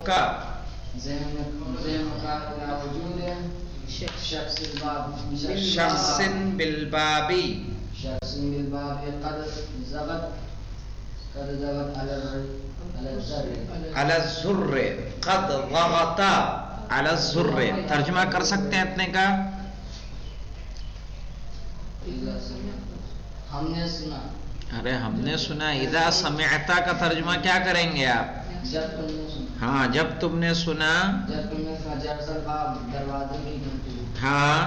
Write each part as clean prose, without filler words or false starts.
کا شخص بالبابی علی الزر قد ضغط علی الزر. ترجمہ کر سکتے ہیں اتنے کا؟ ہم نے سنا. ارے ہم نے سنا. اذا سمعتا کا ترجمہ کیا کریں گے آپ؟ جب تم نے سنا. ہاں جب تم نے سنا. جب تم نے سنا جرسل باب دروازے کی گھنٹی. ہاں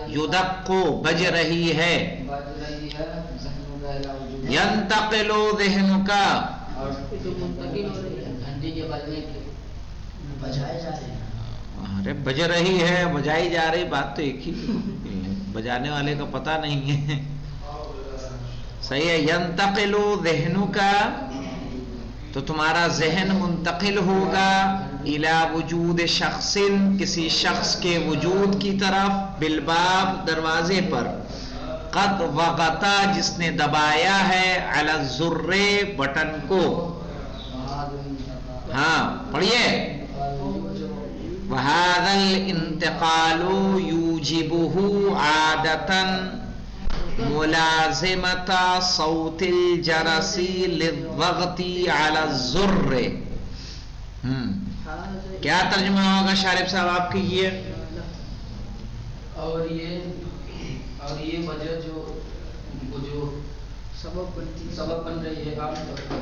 یدقو بج رہی ہے. بج رہی ہے. ینتقل ذہنک اور منتقل ہو رہی ہے گھنٹی کے بجنے کے بجائے جا رہے ہیں. ارے بج رہی ہے بجائی جا رہی بات تو ایک ہی. بجانے والے کا پتہ نہیں ہے. صحیح ہے. ینتقل ذہنک تو تمہارا ذہن منتقل ہوگا الی وجود شخص کسی شخص کے وجود کی طرف بالباب دروازے پر قد وغطا جس نے دبایا ہے علی الزر بٹن کو. ہاں پڑھیے. وَهَذَا الْإِنْتِقَالُ يُوجِبُهُ عَادَةً مُلَازِمَةَ صَوْتِ الْجَرَسِ لِلضَّغْطِ عَلَى الزُّرِّ. کیا ترجمہ ہوگا شارف صاحب آپ کیجئے. اور یہ وجہ جو سبب بن رہی ہے عام طور پر.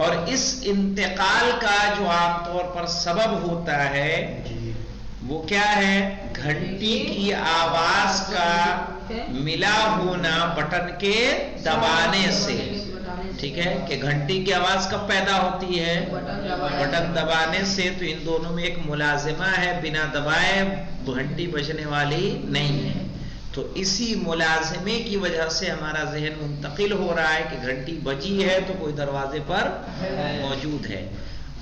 اور اس انتقال کا جو عام طور پر سبب ہوتا ہے وہ کیا ہے؟ گھنٹی کی آواز کا ملا ہونا بٹن کے دبانے سے. ٹھیک ہے کہ گھنٹی کی آواز کب پیدا ہوتی ہے؟ بٹن دبانے سے. تو ان دونوں میں ایک ملازمہ ہے. بنا دبائے گھنٹی بجنے والی نہیں ہے. تو اسی ملازمے کی وجہ سے ہمارا ذہن منتقل ہو رہا ہے کہ گھنٹی بجی ہے تو کوئی دروازے پر موجود ہے.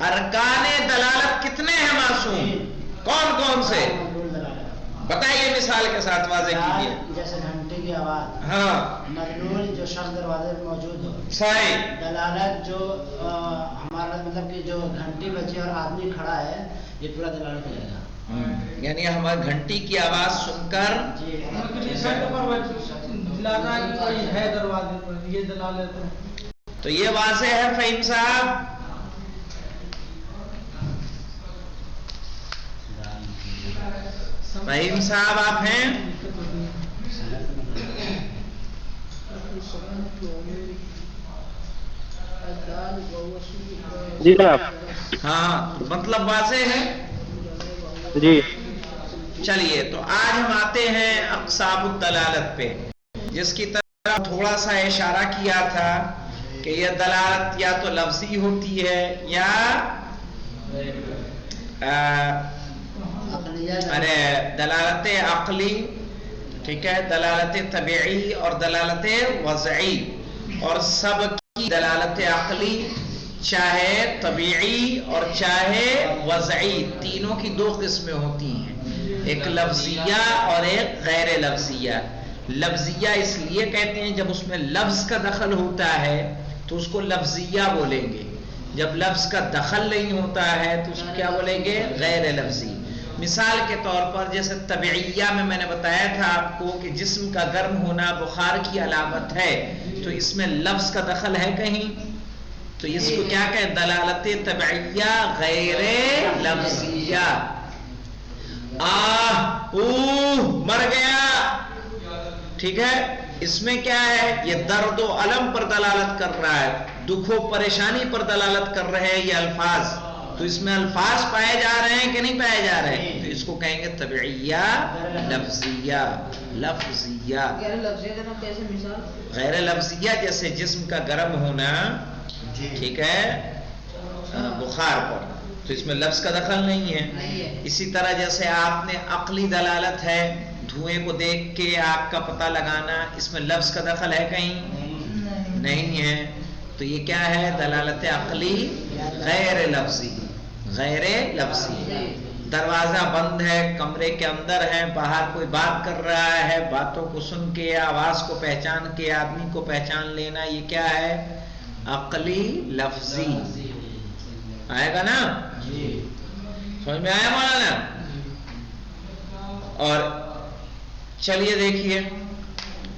ارکان دلالت کتنے ہیں معصوم؟ کون کون سے بتائیے مثال کے ساتھ واضح کیجیے. جیسے گھنٹی کی آواز. ہاں. مدلول جو شخص دروازے پر موجود ہو. صحیح. دلالت جو ہمارا مطلب کہ جو گھنٹی بجی اور آدمی کھڑا ہے یہ پورا دلالت ہو جائے گا. یعنی ہماری گھنٹی کی آواز سن کر تو یہ واضح ہے. فہیم صاحب فہیم صاحب آپ ہیں؟ جی جناب. ہاں مطلب واضح ہے. جی چلیے تو آج ہم آتے ہیں اقسام الدلالت پہ جس کی طرح تھوڑا سا اشارہ کیا تھا کہ یہ دلالت یا تو لفظی ہوتی ہے یا دلالت عقلی. ٹھیک ہے. دلالت طبیعی اور دلالت وضعی. اور سب کی دلالت عقلی چاہے طبیعی اور چاہے وضعی تینوں کی دو قسمیں ہوتی ہیں. ایک لفظیہ اور ایک غیر لفظیہ. لفظیہ اس لیے کہتے ہیں جب اس میں لفظ کا دخل ہوتا ہے تو اس کو لفظیہ بولیں گے. جب لفظ کا دخل نہیں ہوتا ہے تو اس کو کیا بولیں گے؟ غیر لفظی. مثال کے طور پر جیسے طبیعیہ میں نے بتایا تھا آپ کو کہ جسم کا گرم ہونا بخار کی علامت ہے تو اس میں لفظ کا دخل ہے کہیں تو اس کو کیا کہیں؟ دلالت طبیعیہ غیر لفظیہ. مر گیا. ٹھیک ہے. اس میں کیا ہے؟ یہ درد و الم پر دلالت کر رہا ہے. دکھ و پریشانی پر دلالت کر رہے ہیں یہ الفاظ. تو اس میں الفاظ پائے جا رہے ہیں کہ نہیں پائے جا رہے ہیں؟ تو اس کو کہیں گے طبیعیہ لفظیہ. لفظیہ غیر لفظیہ جیسے جسم کا گرم ہونا. ٹھیک ہے. بخار پر تو اس میں لفظ کا دخل نہیں ہے. اسی طرح جیسے آپ نے عقلی دلالت ہے دھوئیں کو دیکھ کے آگ کا پتہ لگانا. اس میں لفظ کا دخل ہے کہیں؟ نہیں ہے. تو یہ کیا ہے؟ دلالت عقلی غیر لفظی. غیر لفظی. دروازہ بند ہے کمرے کے اندر ہے باہر کوئی بات کر رہا ہے باتوں کو سن کے آواز کو پہچان کے آدمی کو پہچان لینا یہ کیا ہے؟ عقلی لفظی آئے گا نا؟ سمجھ میں آیا مولانا؟ اور چلیے دیکھیے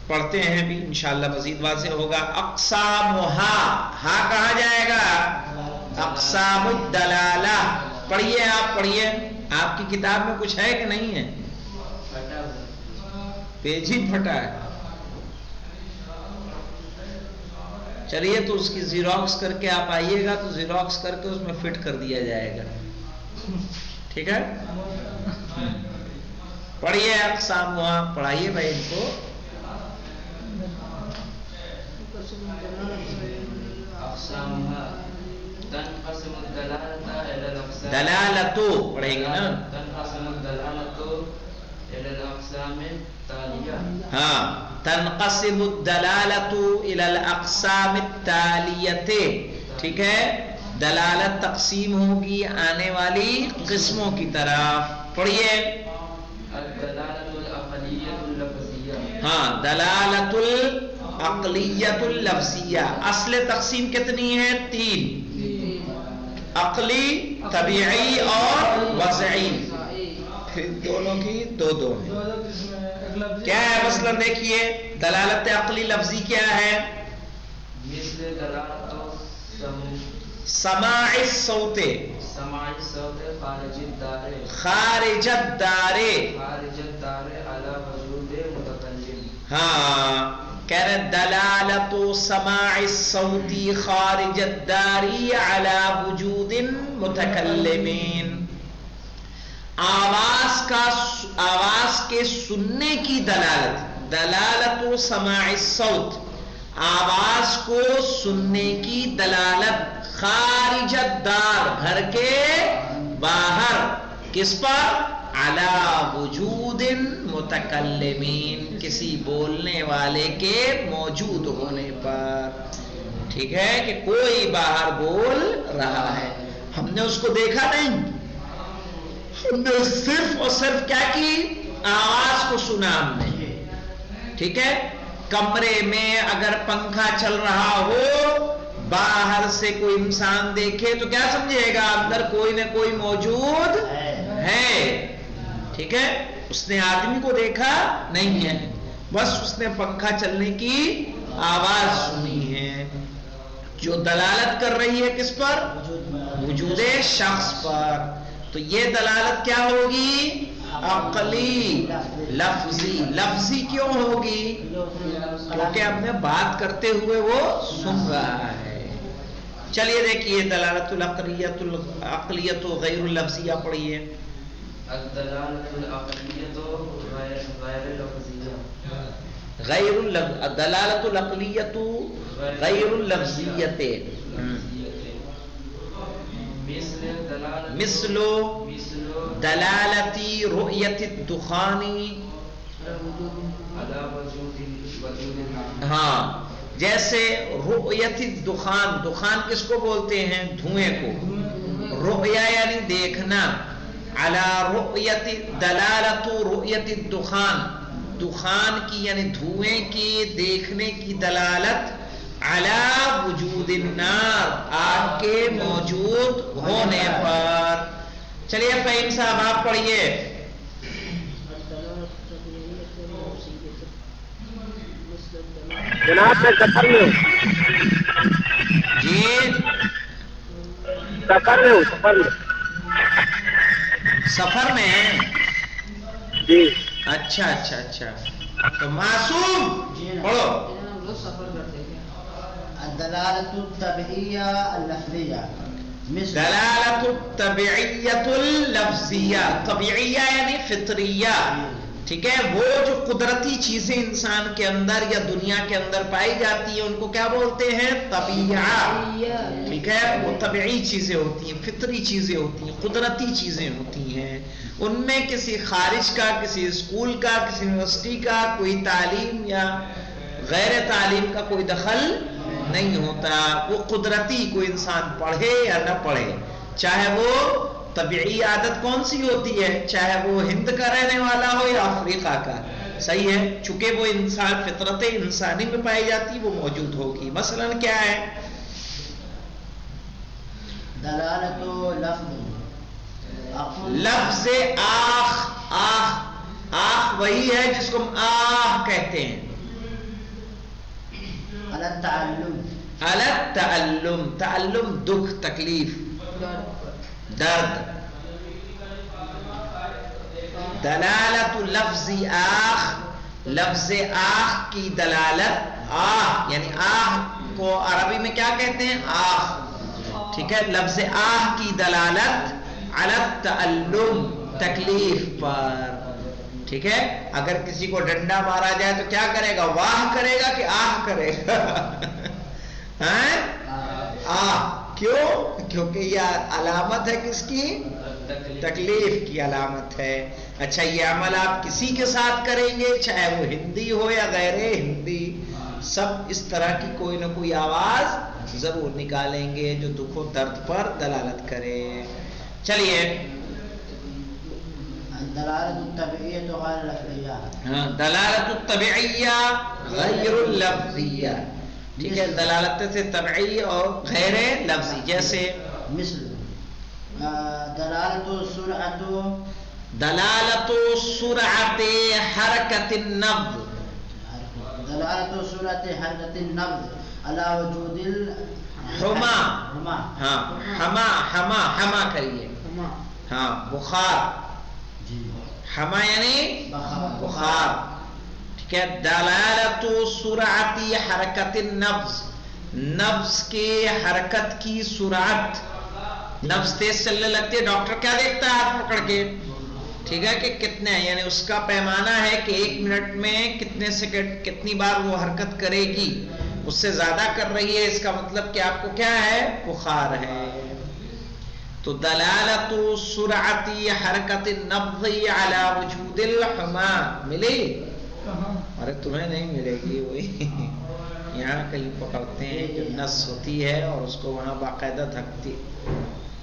پڑھتے ہیں بھی انشاءاللہ مزید واضح ہوگا. اقسامہا، ہا کہا جائے گا اقسام الدلالہ. پڑھیے آپ پڑھیے، آپ کی کتاب میں کچھ ہے کہ نہیں ہے؟ پیج ہی پھٹا ہے. چلیے تو اس کی زیروکس کر کے آپ آئیے گا تو زیروکس کر کے اس میں فٹ کر دیا جائے گا. ٹھیک ہے، پڑھیے اقسام وہاں پڑھائیے بھائی ان کو. دلالتو پڑھیں گے نا؟ ہاں، تنقسم الدلالت الى الاقسام التالیہ. ٹھیک ہے، دلالت تقسیم ہوگی آنے والی قسموں کی طرف. پڑھیے. ہاں، دلالت العقلیت اللفظیہ. اصل تقسیم کتنی ہے؟ 3، عقلی، طبیعی اور وضعی. پھر دونوں کی دو کیا ہے؟ مثلا دیکھیے دلالت عقلی لفظی کیا ہے؟ سماع الصوت خارج الدار. ہاں، کہہ رہے دلالت سماع الصوت خارج الدار علی وجود متکلمین. آواز کے سننے کی دلالت، دلالت سماع الصوت، آواز کو سننے کی دلالت، خارج الدار گھر کے باہر. کس پر؟ علی وجود متکلمین، کسی بولنے والے کے موجود ہونے پر. ٹھیک ہے، کہ کوئی باہر بول رہا ہے، ہم نے اس کو دیکھا نہیں، ہم نے صرف اور صرف کیا کی؟ آواز کو سنا ہم نے. ٹھیک ہے، کمرے میں اگر پنکھا چل رہا ہو، باہر سے کوئی انسان دیکھے تو کیا سمجھے گا؟ اندر کوئی نہ کوئی موجود ہے. ٹھیک ہے، اس نے آدمی کو دیکھا نہیں ہے، بس اس نے پنکھا چلنے کی آواز سنی ہے، جو دلالت کر رہی ہے کس پر؟ وجود شخص پر. تو یہ دلالت کیا ہوگی؟ عقلی لفظی. لفظی کیوں ہوگی؟ کیونکہ ہم نے بات کرتے ہوئے وہ سن رہا ہے. چلیے دیکھیے دلالت العقلیت غیر اللفظیہ پڑھیے. دلالت العقلیت غیر اللفظیت مثل دلالتی رؤیت الدخان. ہاں، جیسے رؤیت الدخان، دخان کس کو بولتے ہیں؟ دھوئیں کو. رؤیا یعنی دیکھنا. علی رؤیت، دلالت رؤیت الدخان، دخان کی یعنی دھوئیں کی دیکھنے کی دلالت. علی وجود النار، آگ کے موجود ہونے پر. چلیے فہیم صاحب آپ پڑھیے. جناب میں سفر میں ہوں. جی سفر میں ہوں. سفر میں ہیں؟ جی. اچھا اچھا اچھا. تو معصوم پڑھو. الدلالة الطبيعية اللفظية. دلالت الطبیعیت اللفظیہ. طبیعیہ یعنی فطریہ. ٹھیک ہے، وہ جو قدرتی چیزیں انسان کے اندر یا دنیا کے اندر پائی جاتی ہیں ان کو کیا بولتے ہیں؟ طبیعہ. ٹھیک ہے، وہ طبیعی چیزیں ہوتی ہیں، فطری چیزیں ہوتی ہیں، قدرتی چیزیں ہوتی ہیں. ان میں کسی خارج کا، کسی اسکول کا، کسی یونیورسٹی کا کوئی تعلیم یا غیر تعلیم کا کوئی دخل نہیں ہوتا. وہ قدرتی، کوئی انسان پڑھے یا نہ پڑھے، چاہے وہ طبیعی عادت کون سی ہوتی ہے، چاہے وہ ہند کا رہنے والا ہو یا افریقہ کا. صحیح ہے، چونکہ وہ انسان فطرت انسانی میں پائی جاتی وہ موجود ہوگی. مثلا کیا ہے لفظ آخ، آخ وہی ہے جس کو ہم آہ کہتے ہیں. التعلم، تعلم دکھ، تکلیف، درد. دلالت لفظ آخ، لفظ آخ کی دلالت، آہ یعنی آہ کو عربی میں کیا کہتے ہیں؟ آخ. ٹھیک ہے، لفظ آہ کی دلالت علی التعلم، تکلیف پر. ٹھیک ہے، اگر کسی کو ڈنڈا مارا جائے تو کیا کرے گا؟ واہ کرے گا کہ آہ کرے گا؟ آہ. کیوں؟ کیونکہ یہ علامت ہے کس کی؟ تکلیف کی علامت ہے. اچھا، یہ عمل آپ کسی کے ساتھ کریں گے، چاہے وہ ہندی ہو یا غیر ہندی، سب اس طرح کی کوئی نہ کوئی آواز ضرور نکالیں گے جو دکھ و درد پر دلالت کرے. چلیے، دلالت الطبعیہ تو غیر لفظیہ. ہاں، دلالت الطبعیہ غیر اللفظیہ. ٹھیک ہے، دلالت سے طبعی اور غیر لفظی. جیسے مثل دلالت سرعت، دلالت سرعت حرکت النبض، دلالت سرعت حرکت النبض علی وجود حما. ہاں، حما کریے. ہاں، بخار. حما یعنی بخار. ٹھیک ہے، دلالت سرعت حرکت النبض، نبض کے حرکت کی سرعت. نبض تیز چلنے لگتی ہے، ڈاکٹر کیا دیکھتا ہے؟ ہاتھ پکڑ کے. ٹھیک ہے، کہ کتنے، یعنی اس کا پیمانہ ہے کہ 1 منٹ میں کتنے سیکنڈ، کتنی بار وہ حرکت کرے گی. اس سے زیادہ کر رہی ہے، اس کا مطلب کہ آپ کو کیا ہے؟ بخار ہے. تو دلالت سرعت حرکت النبض علی وجود الحما ملی؟ ارے تمہیں نہیں ملے گی، وہی یہاں کہیں پکڑتے ہیں جو نس ہوتی ہے اور اس کو وہاں باقاعدہ دھکتی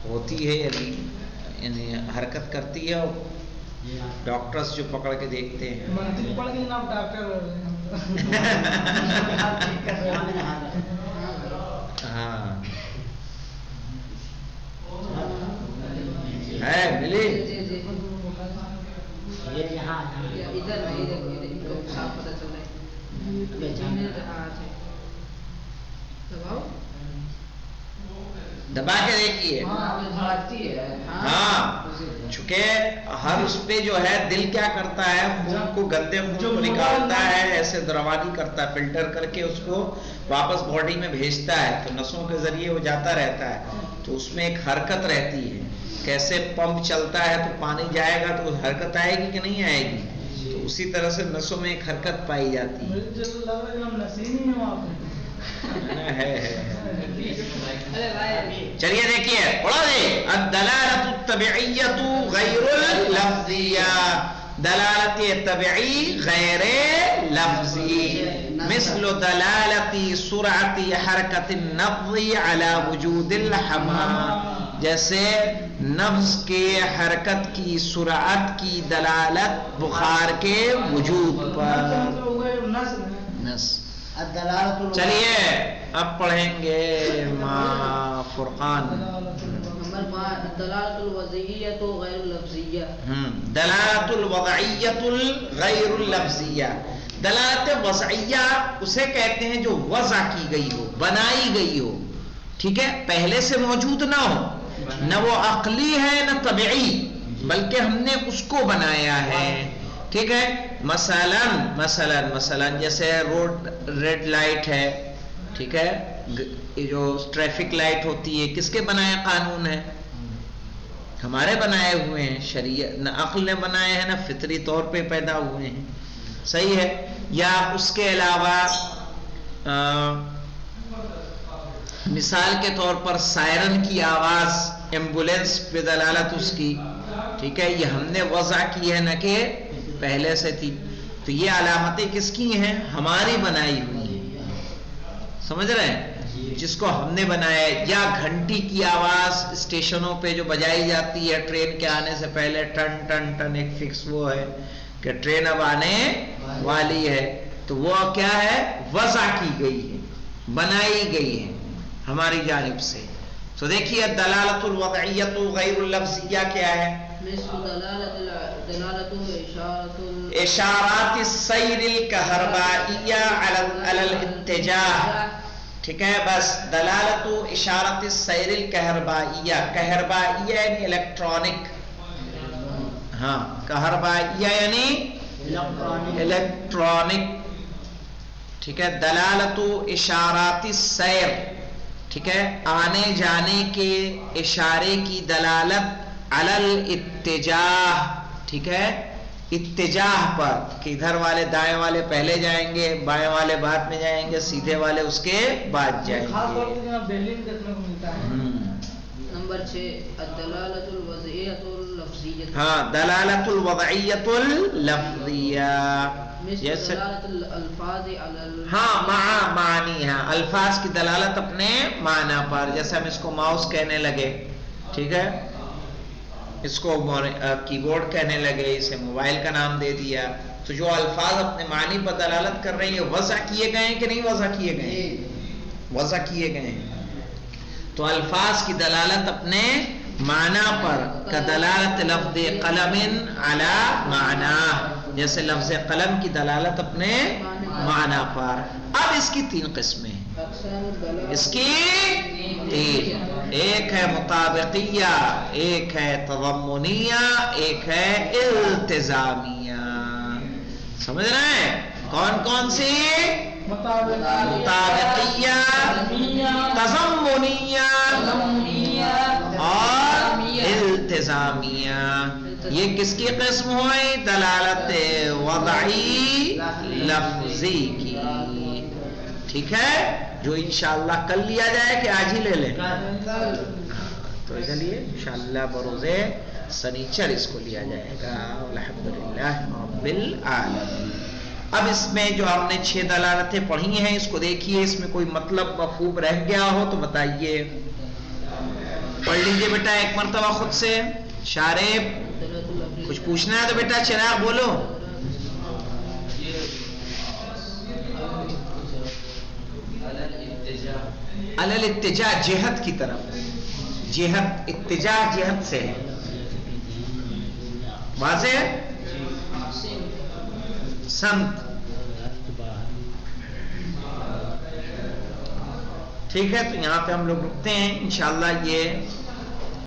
ہوتی ہے، یعنی حرکت کرتی ہے، اور ڈاکٹرز جو پکڑ کے دیکھتے ہیں. ہاں ہے، ملی؟ دبا کے دیکھیے. ہاں، چونکہ ہر اس پہ جو ہے دل کیا کرتا ہے؟ خون کو، گندے خون کو نکالتا ہے، ایسے روانی کرتا ہے، فلٹر کر کے اس کو واپس باڈی میں بھیجتا ہے، تو نسوں کے ذریعے وہ جاتا رہتا ہے. تو اس میں ایک حرکت رہتی ہے، کیسے پمپ چلتا ہے تو پانی جائے گا تو حرکت آئے گی کہ نہیں آئے گی؟ تو اسی طرح سے نسوں میں ایک حرکت پائی جاتی ہے. چلیے دیکھیے، پڑھو دے. الدلالت الطبعیۃ غیر اللفظیہ، دلالت طبعی غیر لفظی. مثل دلالت سرعت حرکت النبض علی وجود الحما، جیسے نبض کے حرکت کی سرعت کی دلالت بخار کے وجود پر. نس. چلیے اب پڑھیں گے ما فرقان. دلالت الوضعیۃ غیر اللفظیہ. دلالت الوضعیۃ غیر اللفظیہ. دلالت وضعیہ اسے کہتے ہیں جو وضع کی گئی ہو، بنائی گئی ہو. ٹھیک ہے، پہلے سے موجود نہ ہو، نہ وہ عقلی ہے نہ طبعی، بلکہ ہم نے اس کو بنایا ہے. ٹھیک ہے، مثلا جیسے روڈ ریڈ لائٹ ہے. ٹھیک ہے، جو ٹریفک لائٹ ہوتی ہے کس کے بنائے قانون ہے؟ ہمارے بنائے ہوئے ہیں. شریعت نہ عقل نے بنائے ہیں نہ فطری طور پہ پیدا ہوئے ہیں. صحیح ہے. یا اس کے علاوہ مثال کے طور پر سائرن کی آواز، ایمبولینس پہ دلالت اس کی. ٹھیک ہے، یہ ہم نے وضع کی ہے نہ کہ پہلے سے تھی. تو یہ علامتیں کس کی ہیں؟ ہماری بنائی ہوئی ہیں. سمجھ رہے ہیں؟ جس کو ہم نے بنایا ہے. یا گھنٹی کی آواز اسٹیشنوں پہ جو بجائی جاتی ہے ٹرین کے آنے سے پہلے، ٹن ٹن ٹن، ایک فکس وہ ہے کہ ٹرین اب آنے والی ہے. تو وہ کیا ہے؟ وضع کی گئی ہے، بنائی گئی ہے ہماری جانب سے. تو دیکھیے دلالت الوضعیت غیر اللفظیہ کیا ہے؟ مثل دلالت اشارات السیر الکہربائیہ علی الاتجاہ. ٹھیک ہے، بس دلالت اشارت السیر الکہربائیہ، کہربائیہ یعنی الیکٹرانک، ہاں کہربائیہ یعنی الیکٹرانک. ٹھیک ہے، دلالت اشارات السیر، ٹھیک ہے، آنے جانے کے اشارے کی دلالت علی الاتجاہ. ٹھیک ہے، اتجاہ پر کہ ادھر والے دائیں والے پہلے جائیں گے، بائیں والے بعد میں جائیں گے، سیدھے والے اس کے بعد جائیں گے. نمبر 6 الدلالت الوضعیت اللفظیہ. ہاں دلالت الوضعیت اللفظیہ، مثل دلالت الالفاظ علی ہاں مع معنی، ہاں الفاظ کی دلالت اپنے معنی پر. جیسے ہم اس کو ماؤس کہنے لگے، ٹھیک ہے، اس کو کی بورڈ کہنے لگے، اسے موبائل کا نام دے دیا، تو جو الفاظ اپنے معنی پر دلالت کر رہے ہیں یہ وضع کیے گئے ہیں کہ نہیں وضع کیے گئے ہیں؟ وضع کیے گئے ہیں. تو الفاظ کی دلالت اپنے معنی پر کا دلالت لفظ قلم علی معنی، جیسے لفظ قلم کی دلالت اپنے معنی پر. اب اس کی 3 قسمیں، اس کی 3، ایک ہے مطابقیہ، ایک ہے تضمنیہ، ایک ہے التزامیہ. سمجھ رہے ہیں کون کون سی؟ مطابقیہ، تضمنیہ اور التزامیہ. یہ کس کی قسم ہوئی؟ دلالت وضعی لفظی کی. ٹھیک ہے، جو انشاءاللہ کل لیا جائے کہ آج ہی لے لیں؟ تو چلیے انشاءاللہ بروزے سنیچر اس کو لیا جائے گا. الحمدللہ رب العالمین. اب اس میں جو ہم نے 6 دلالتیں پڑھی ہیں اس کو دیکھیے، اس میں کوئی مطلب مفہوم رہ گیا ہو تو بتائیے. پڑھ لیجئے بیٹا ایک مرتبہ خود سے. شارب کچھ پوچھنا ہے تو بیٹا چراغ بولو. علی الاتجاہ، جہت کی طرف، جہت، اتجاہ جہت سے ہے. واضح؟ سمت. ٹھیک ہے، تو یہاں پہ ہم لوگ رکتے ہیں انشاءاللہ. یہ